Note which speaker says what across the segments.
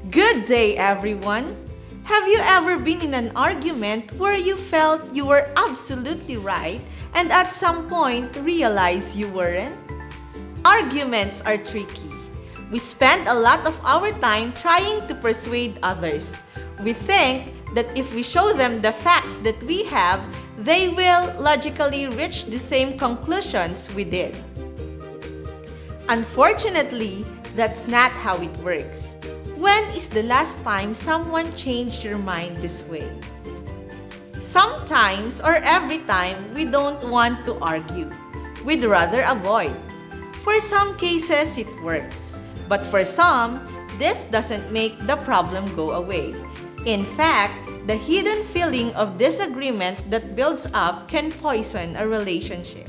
Speaker 1: Good day, everyone! Have you ever been in an argument where you felt you were absolutely right and at some point realized you weren't? Arguments are tricky. We spend a lot of our time trying to persuade others. We think that if we show them the facts that we have, they will logically reach the same conclusions we did. Unfortunately, that's not how it works. When is the last time someone changed your mind this way? Sometimes or every time we don't want to argue. We'd rather avoid. For some cases, it works. But for some, this doesn't make the problem go away. In fact, the hidden feeling of disagreement that builds up can poison a relationship.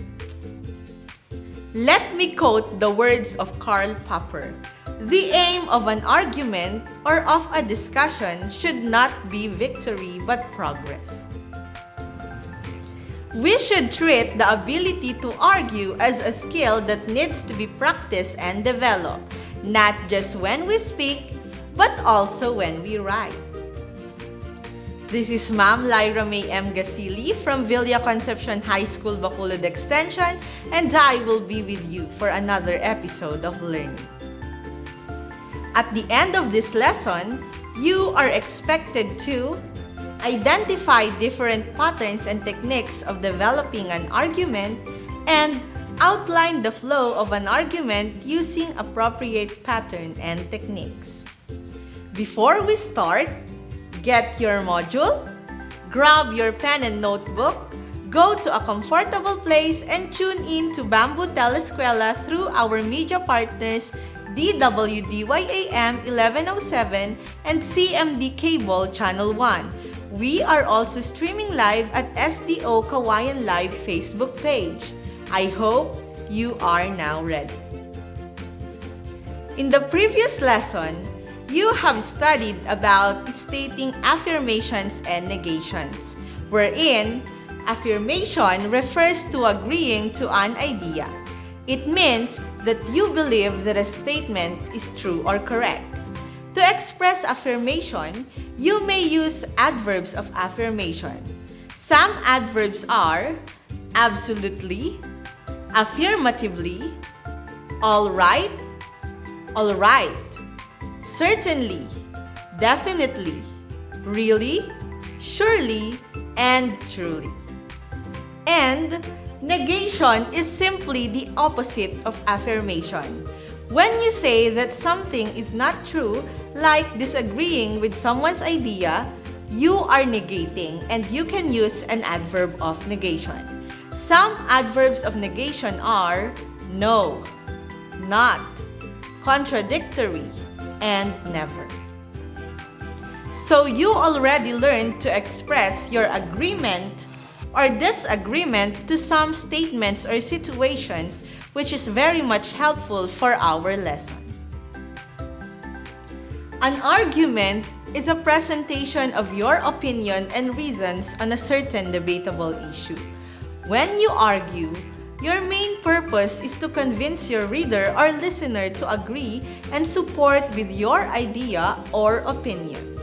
Speaker 1: Let me quote the words of Karl Popper. The aim of an argument or of a discussion should not be victory but progress. We should treat the ability to argue as a skill that needs to be practiced and developed, not just when we speak, but also when we write. This is Ma'am Lyramae M. Gacili from Villa Concepcion High School, Bacolod Extension, and I will be with you for another episode of Learning. At the end of this lesson, you are expected to identify different patterns and techniques of developing an argument and outline the flow of an argument using appropriate pattern and techniques. Before we start, get your module, grab your pen and notebook, go to a comfortable place and tune in to Bamboo Telescuela through our media partners DWDYAM 1107 and CMD Cable Channel 1. We are also streaming live at SDO Kawayan Live Facebook page. I hope you are now ready. In the previous lesson, you have studied about stating affirmations and negations, wherein affirmation refers to agreeing to an idea. It means that you believe that a statement is true or correct. To express affirmation, you may use adverbs of affirmation. Some adverbs are absolutely, affirmatively, all right, certainly, definitely, really, surely, and truly. And negation is simply the opposite of affirmation. When you say that something is not true, like disagreeing with someone's idea, you are negating and you can use an adverb of negation. Some adverbs of negation are no, not, contradictory, and never. So you already learned to express your agreement or disagreement to some statements or situations, which is very much helpful for our lesson. An argument is a presentation of your opinion and reasons on a certain debatable issue. When you argue, your main purpose is to convince your reader or listener to agree and support with your idea or opinion.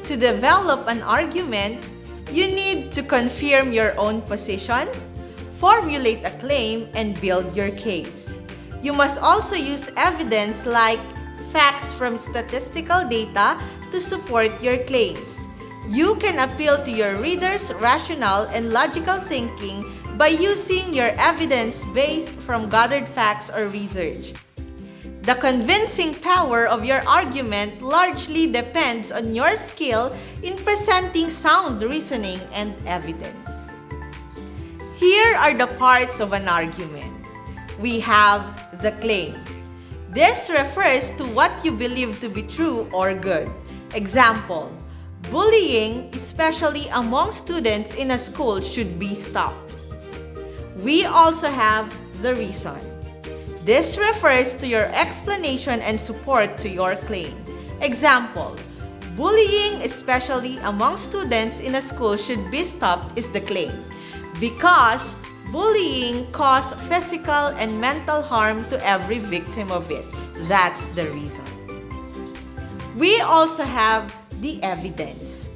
Speaker 1: To develop an argument, you need to confirm your own position, formulate a claim, and build your case. You must also use evidence like facts from statistical data to support your claims. You can appeal to your reader's rational and logical thinking by using your evidence based from gathered facts or research. The convincing power of your argument largely depends on your skill in presenting sound reasoning and evidence. Here are the parts of an argument. We have the claim. This refers to what you believe to be true or good. Example, bullying, especially among students in a school, should be stopped. We also have the reason. This refers to your explanation and support to your claim. Example, bullying, especially among students in a school, should be stopped is the claim. Because bullying causes physical and mental harm to every victim of it. That's the reason. We also have the evidence.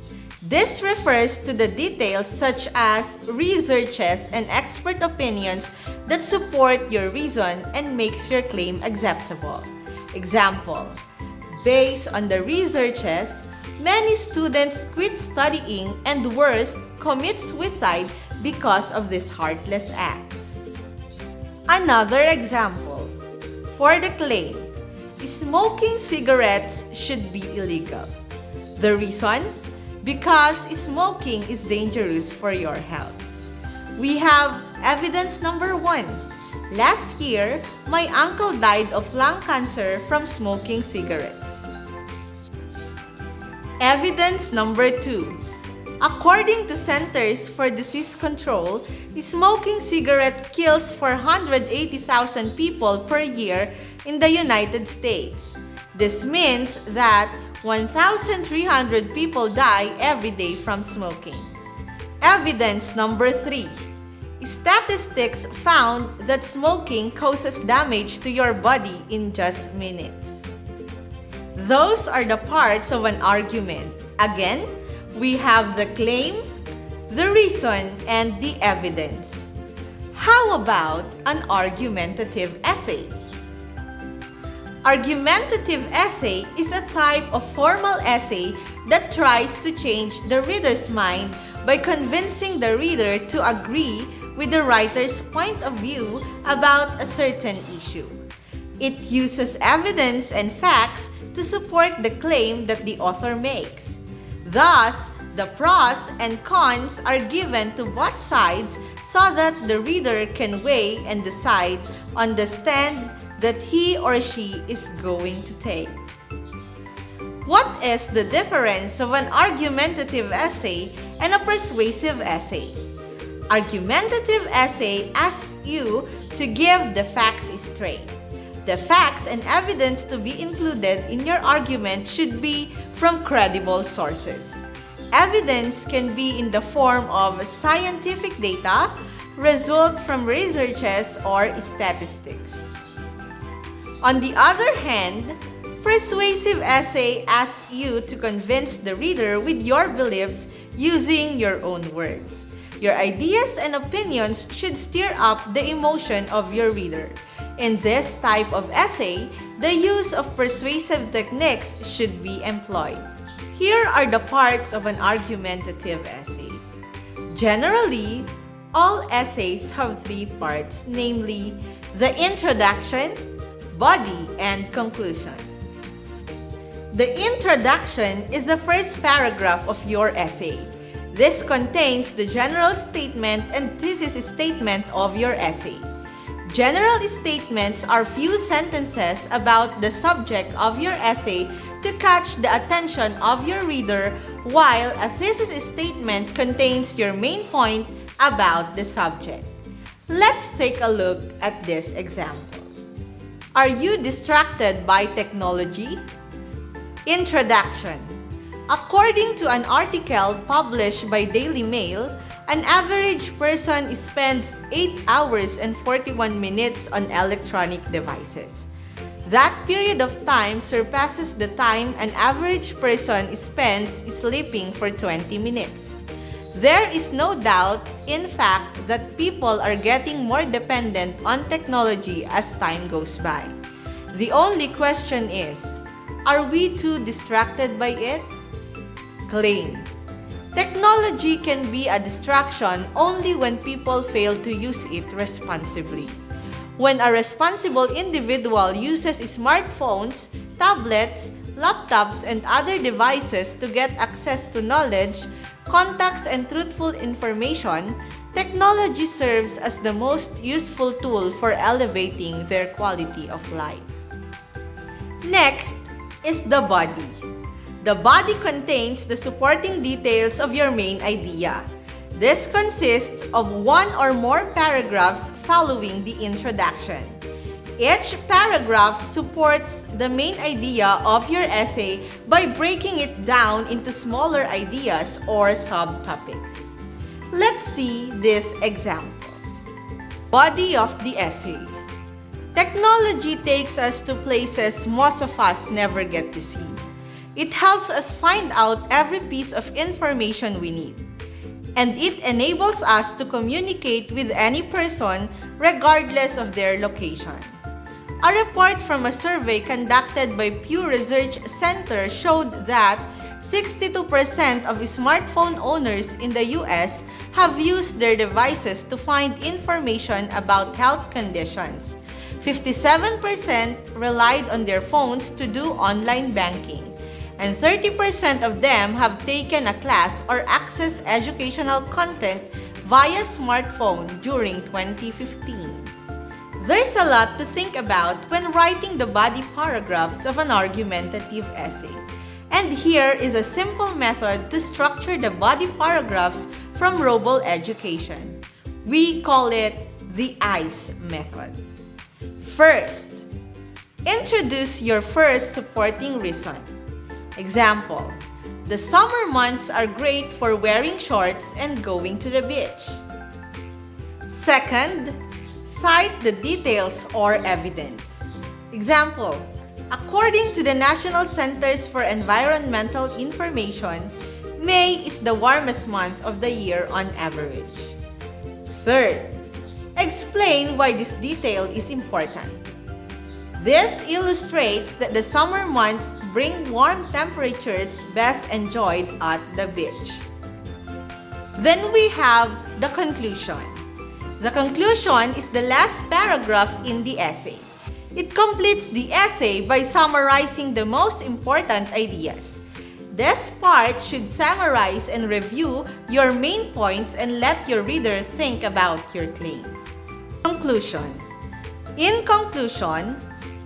Speaker 1: This refers to the details such as researches and expert opinions that support your reason and makes your claim acceptable. Example, based on the researches, many students quit studying and worse, commit suicide because of these heartless acts. Another example, for the claim, smoking cigarettes should be illegal. The reason? Because smoking is dangerous for your health. We have evidence number 1. Last year, my uncle died of lung cancer from smoking cigarettes. Evidence number 2. According to Centers for Disease Control, smoking cigarette kills 480,000 people per year in the United States. This means that 1,300 people die every day from smoking. Evidence number 3. Statistics found that smoking causes damage to your body in just minutes. Those are the parts of an argument. Again, we have the claim, the reason, and the evidence. How about an argumentative essay? Argumentative essay is a type of formal essay that tries to change the reader's mind by convincing the reader to agree with the writer's point of view about a certain issue. It uses evidence and facts to support the claim that the author makes. Thus, the pros and cons are given to both sides so that the reader can weigh and decide on the stand that he or she is going to take. What is the difference of an argumentative essay and a persuasive essay? Argumentative essay asks you to give the facts straight. The facts and evidence to be included in your argument should be from credible sources. Evidence can be in the form of scientific data, result from researches, or statistics. On the other hand, persuasive essay asks you to convince the reader with your beliefs using your own words. Your ideas and opinions should stir up the emotion of your reader. In this type of essay, the use of persuasive techniques should be employed. Here are the parts of an argumentative essay. Generally, all essays have 3 parts, namely the introduction, body, and conclusion. The introduction is the first paragraph of your essay. This contains the general statement and thesis statement of your essay. General statements are few sentences about the subject of your essay to catch the attention of your reader, while a thesis statement contains your main point about the subject. Let's take a look at this example. Are you distracted by technology? Introduction. According to an article published by Daily Mail, an average person spends 8 hours and 41 minutes on electronic devices. That period of time surpasses the time an average person spends sleeping for 20 minutes. There is no doubt, in fact, that people are getting more dependent on technology as time goes by. The only question is, are we too distracted by it? Claim. Technology can be a distraction only when people fail to use it responsibly. When a responsible individual uses smartphones, tablets, laptops, and other devices to get access to knowledge, contacts, and truthful information, technology serves as the most useful tool for elevating their quality of life. Next is the body. The body contains the supporting details of your main idea. This consists of 1 or more paragraphs following the introduction. Each paragraph supports the main idea of your essay by breaking it down into smaller ideas or subtopics. Let's see this example. Body of the essay. Technology takes us to places most of us never get to see. It helps us find out every piece of information we need. And it enables us to communicate with any person regardless of their location. A report from a survey conducted by Pew Research Center showed that 62% of smartphone owners in the US have used their devices to find information about health conditions. 57% relied on their phones to do online banking, and 30% of them have taken a class or accessed educational content via smartphone during 2015. There's a lot to think about when writing the body paragraphs of an argumentative essay. And here is a simple method to structure the body paragraphs from Roble Education. We call it the ICE method. First, introduce your first supporting reason. Example, the summer months are great for wearing shorts and going to the beach. Second, cite the details or evidence. Example, according to the National Centers for Environmental Information, May is the warmest month of the year on average. Third, explain why this detail is important. This illustrates that the summer months bring warm temperatures best enjoyed at the beach. Then we have the conclusion. The conclusion is the last paragraph in the essay. It completes the essay by summarizing the most important ideas. This part should summarize and review your main points and let your reader think about your claim. Conclusion. In conclusion,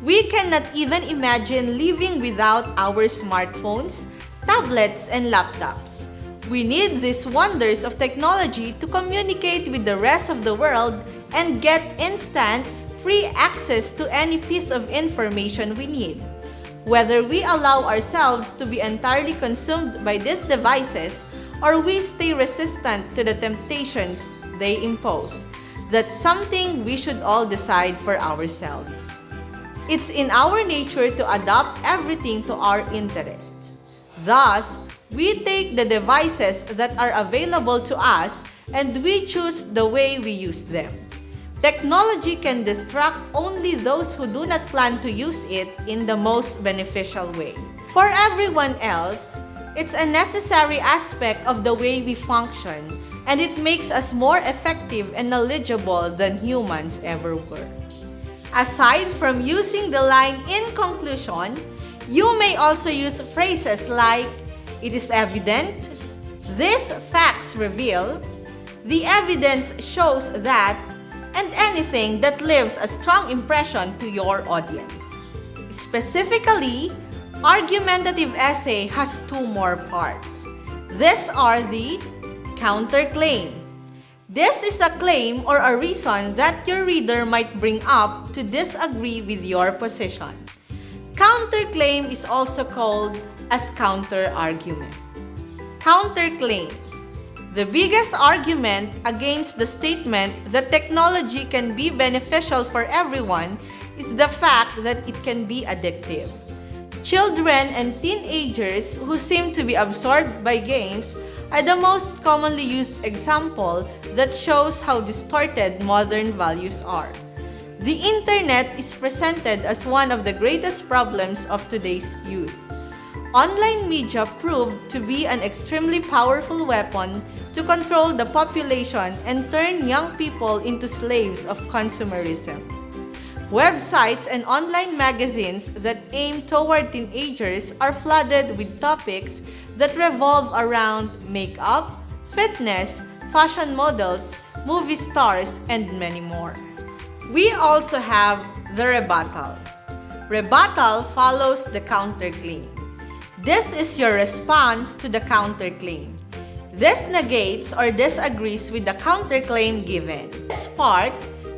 Speaker 1: we cannot even imagine living without our smartphones, tablets, and laptops. We need these wonders of technology to communicate with the rest of the world and get instant, free access to any piece of information we need. Whether we allow ourselves to be entirely consumed by these devices or we stay resistant to the temptations they impose, that's something we should all decide for ourselves. It's in our nature to adopt everything to our interests. Thus, we take the devices that are available to us and we choose the way we use them. Technology can distract only those who do not plan to use it in the most beneficial way. For everyone else, it's a necessary aspect of the way we function, and it makes us more effective and knowledgeable than humans ever were. Aside from using the line in conclusion, you may also use phrases like, "It is evident," "These facts reveal," "The evidence shows that," and anything that leaves a strong impression to your audience. Specifically, argumentative essay has two more parts. These are the counterclaim. This is a claim or a reason that your reader might bring up to disagree with your position. Counterclaim is also called as counter-argument. Counterclaim. The biggest argument against the statement that technology can be beneficial for everyone is the fact that it can be addictive. Children and teenagers who seem to be absorbed by games are the most commonly used example that shows how distorted modern values are. The internet is presented as one of the greatest problems of today's youth. Online media proved to be an extremely powerful weapon to control the population and turn young people into slaves of consumerism. Websites and online magazines that aim toward teenagers are flooded with topics that revolve around makeup, fitness, fashion models, movie stars, and many more. We also have the rebuttal. Rebuttal follows the counterclaim. This is your response to the counterclaim. This negates or disagrees with the counterclaim given. This part,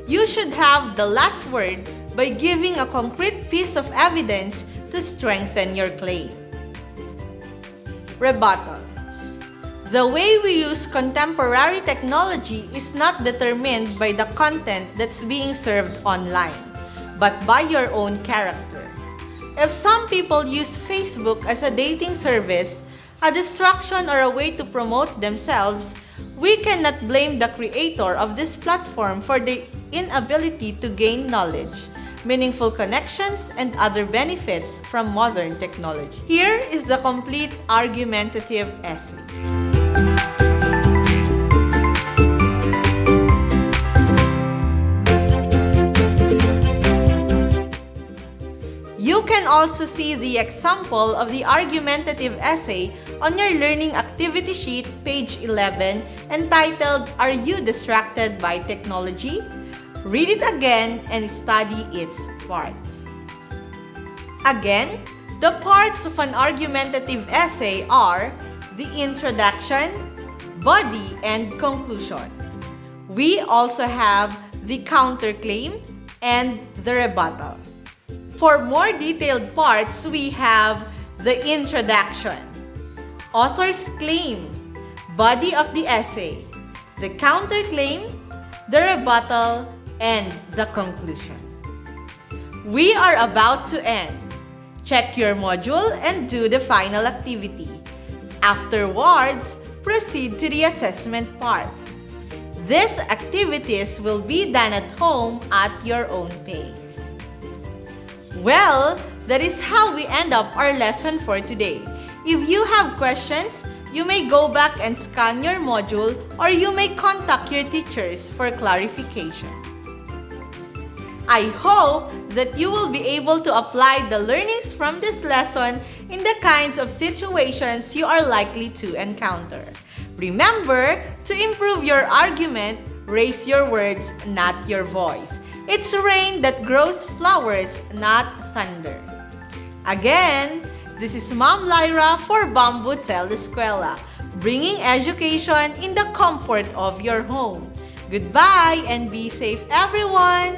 Speaker 1: you should have the last word by giving a concrete piece of evidence to strengthen your claim. Rebuttal. The way we use contemporary technology is not determined by the content that's being served online, but by your own character. If some people use Facebook as a dating service, a distraction or a way to promote themselves, we cannot blame the creator of this platform for the inability to gain knowledge, meaningful connections, and other benefits from modern technology. Here is the complete argumentative essay. You can also see the example of the argumentative essay on your learning activity sheet, page 11, entitled, "Are You Distracted by Technology?" Read it again and study its parts. Again, the parts of an argumentative essay are the introduction, body, and conclusion. We also have the counterclaim and the rebuttal. For more detailed parts, we have the introduction, author's claim, body of the essay, the counterclaim, the rebuttal, and the conclusion. We are about to end. Check your module and do the final activity. Afterwards, proceed to the assessment part. These activities will be done at home at your own pace. Well, that is how we end up our lesson for today. If you have questions, you may go back and scan your module, or you may contact your teachers for clarification. I hope that you will be able to apply the learnings from this lesson in the kinds of situations you are likely to encounter. Remember, to improve your argument, raise your words, not your voice. It's rain that grows flowers, not thunder. Again, this is Ma'am Lyra for Bamboo Telescuela, bringing education in the comfort of your home. Goodbye and be safe, everyone!